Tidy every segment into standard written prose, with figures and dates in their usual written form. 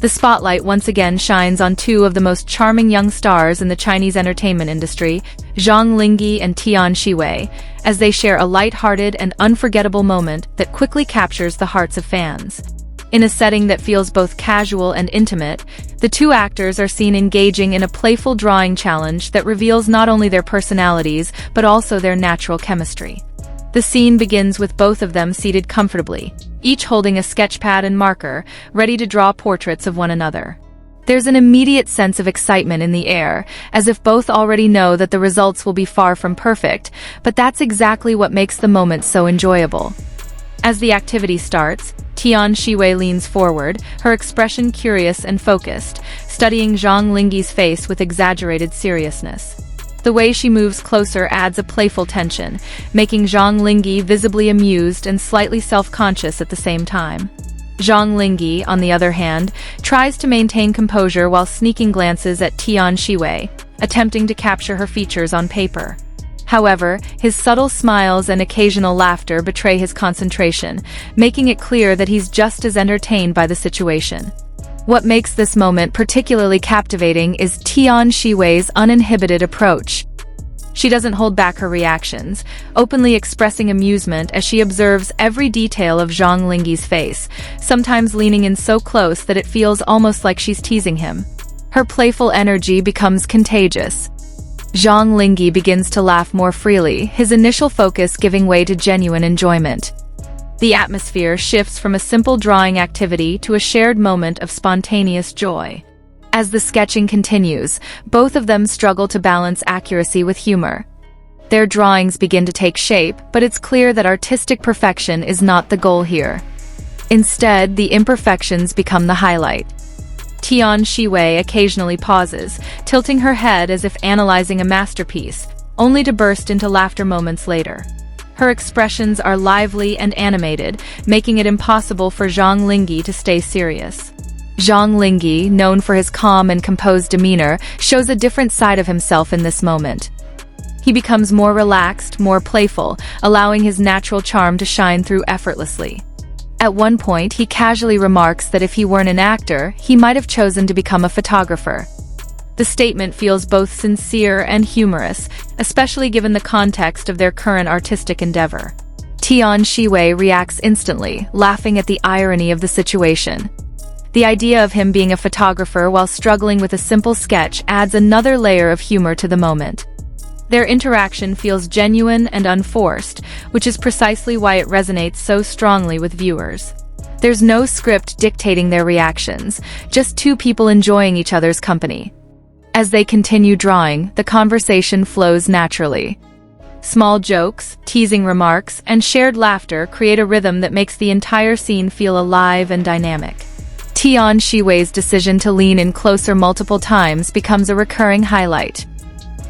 The spotlight once again shines on two of the most charming young stars in the Chinese entertainment industry, Zhang Linghe and Tian Xiwei, as they share a light-hearted and unforgettable moment that quickly captures the hearts of fans. In a setting that feels both casual and intimate, the two actors are seen engaging in a playful drawing challenge that reveals not only their personalities, but also their natural chemistry. The scene begins with both of them seated comfortably, each holding a sketchpad and marker, ready to draw portraits of one another. There's an immediate sense of excitement in the air, as if both already know that the results will be far from perfect, but that's exactly what makes the moment so enjoyable. As the activity starts, Tian Xiwei leans forward, her expression curious and focused, studying Zhang Linghe's face with exaggerated seriousness. The way she moves closer adds a playful tension, making Zhang Linghe visibly amused and slightly self-conscious at the same time. Zhang Linghe, on the other hand, tries to maintain composure while sneaking glances at Tian Xiwei, attempting to capture her features on paper. However, his subtle smiles and occasional laughter betray his concentration, making it clear that he's just as entertained by the situation. What makes this moment particularly captivating is Tian Xiwei's uninhibited approach. She doesn't hold back her reactions, openly expressing amusement as she observes every detail of Zhang Linghe's face, sometimes leaning in so close that it feels almost like she's teasing him. Her playful energy becomes contagious. Zhang Linghe begins to laugh more freely, his initial focus giving way to genuine enjoyment. The atmosphere shifts from a simple drawing activity to a shared moment of spontaneous joy. As the sketching continues, both of them struggle to balance accuracy with humor. Their drawings begin to take shape, but it's clear that artistic perfection is not the goal here. Instead, the imperfections become the highlight. Tian Xiwei occasionally pauses, tilting her head as if analyzing a masterpiece, only to burst into laughter moments later. Her expressions are lively and animated, making it impossible for Zhang Linghe to stay serious. Zhang Linghe, known for his calm and composed demeanor, shows a different side of himself in this moment. He becomes more relaxed, more playful, allowing his natural charm to shine through effortlessly. At one point, he casually remarks that if he weren't an actor, he might have chosen to become a photographer. The statement feels both sincere and humorous, especially given the context of their current artistic endeavor. Tian Xiwei reacts instantly, laughing at the irony of the situation. The idea of him being a photographer while struggling with a simple sketch adds another layer of humor to the moment. Their interaction feels genuine and unforced, which is precisely why it resonates so strongly with viewers. There's no script dictating their reactions, just two people enjoying each other's company. As they continue drawing, the conversation flows naturally. Small jokes, teasing remarks, and shared laughter create a rhythm that makes the entire scene feel alive and dynamic. Tian Xiwei's decision to lean in closer multiple times becomes a recurring highlight.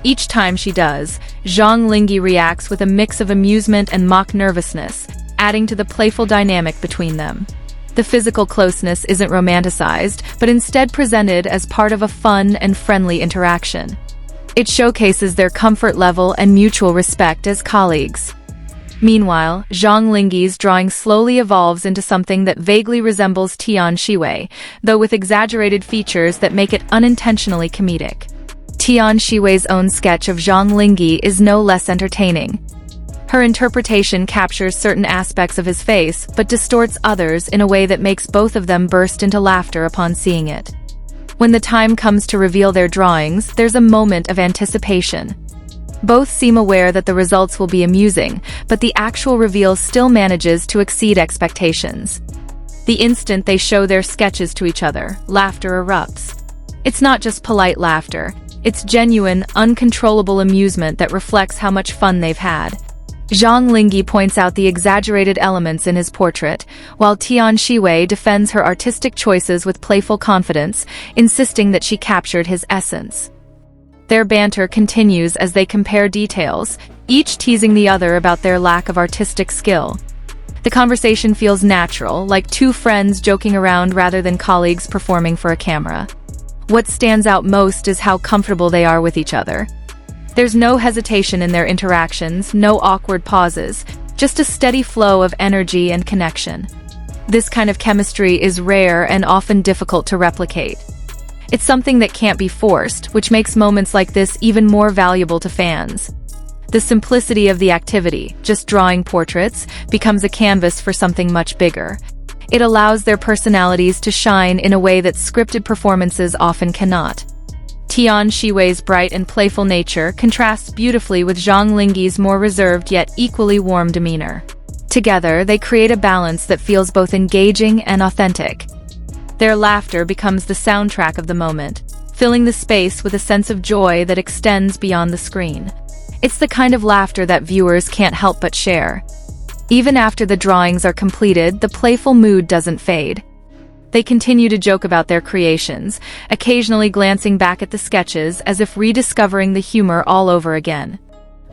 Each time she does, Zhang Linghe reacts with a mix of amusement and mock nervousness, adding to the playful dynamic between them. The physical closeness isn't romanticized, but instead presented as part of a fun and friendly interaction. It showcases their comfort level and mutual respect as colleagues. Meanwhile, Zhang Linghe's drawing slowly evolves into something that vaguely resembles Tian Xiwei, though with exaggerated features that make it unintentionally comedic. Tian Xiwei's own sketch of Zhang Linghe is no less entertaining. Her interpretation captures certain aspects of his face, but distorts others in a way that makes both of them burst into laughter upon seeing it. When the time comes to reveal their drawings, there's a moment of anticipation. Both seem aware that the results will be amusing, but the actual reveal still manages to exceed expectations. The instant they show their sketches to each other, laughter erupts. It's not just polite laughter, it's genuine, uncontrollable amusement that reflects how much fun they've had. Zhang Linghe points out the exaggerated elements in his portrait, while Tian Xiwei defends her artistic choices with playful confidence, insisting that she captured his essence. Their banter continues as they compare details, each teasing the other about their lack of artistic skill. The conversation feels natural, like two friends joking around rather than colleagues performing for a camera. What stands out most is how comfortable they are with each other. There's no hesitation in their interactions, no awkward pauses, just a steady flow of energy and connection. This kind of chemistry is rare and often difficult to replicate. It's something that can't be forced, which makes moments like this even more valuable to fans. The simplicity of the activity, just drawing portraits, becomes a canvas for something much bigger. It allows their personalities to shine in a way that scripted performances often cannot. Tian Xiwei's bright and playful nature contrasts beautifully with Zhang Linghe's more reserved yet equally warm demeanor. Together, they create a balance that feels both engaging and authentic. Their laughter becomes the soundtrack of the moment, filling the space with a sense of joy that extends beyond the screen. It's the kind of laughter that viewers can't help but share. Even after the drawings are completed, the playful mood doesn't fade. They continue to joke about their creations, occasionally glancing back at the sketches as if rediscovering the humor all over again.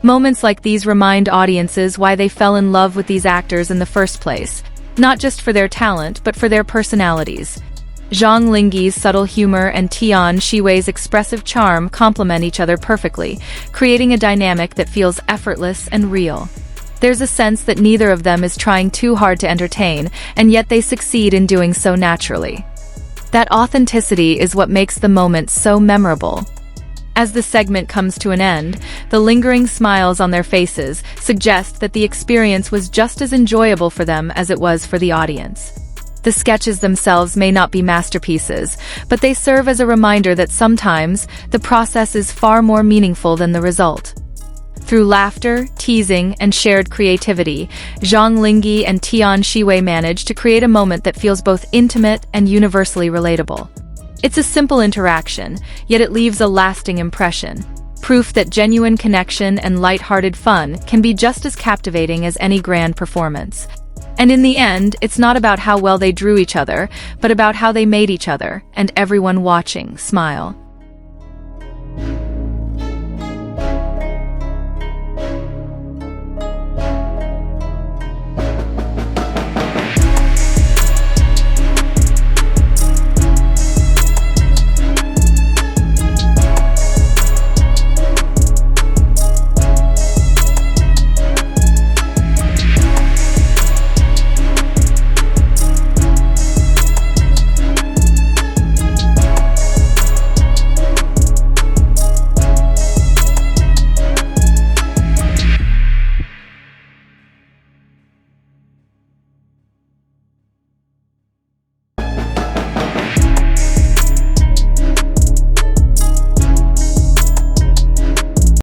Moments like these remind audiences why they fell in love with these actors in the first place, not just for their talent, but for their personalities. Zhang Linghe's subtle humor and Tian Xiwei's expressive charm complement each other perfectly, creating a dynamic that feels effortless and real. There's a sense that neither of them is trying too hard to entertain, and yet they succeed in doing so naturally. That authenticity is what makes the moment so memorable. As the segment comes to an end, the lingering smiles on their faces suggest that the experience was just as enjoyable for them as it was for the audience. The sketches themselves may not be masterpieces, but they serve as a reminder that sometimes the process is far more meaningful than the result. Through laughter, teasing, and shared creativity, Zhang Linghe and Tian Xiwei manage to create a moment that feels both intimate and universally relatable. It's a simple interaction, yet it leaves a lasting impression, proof that genuine connection and light-hearted fun can be just as captivating as any grand performance. And in the end, it's not about how well they drew each other, but about how they made each other, and everyone watching, smile.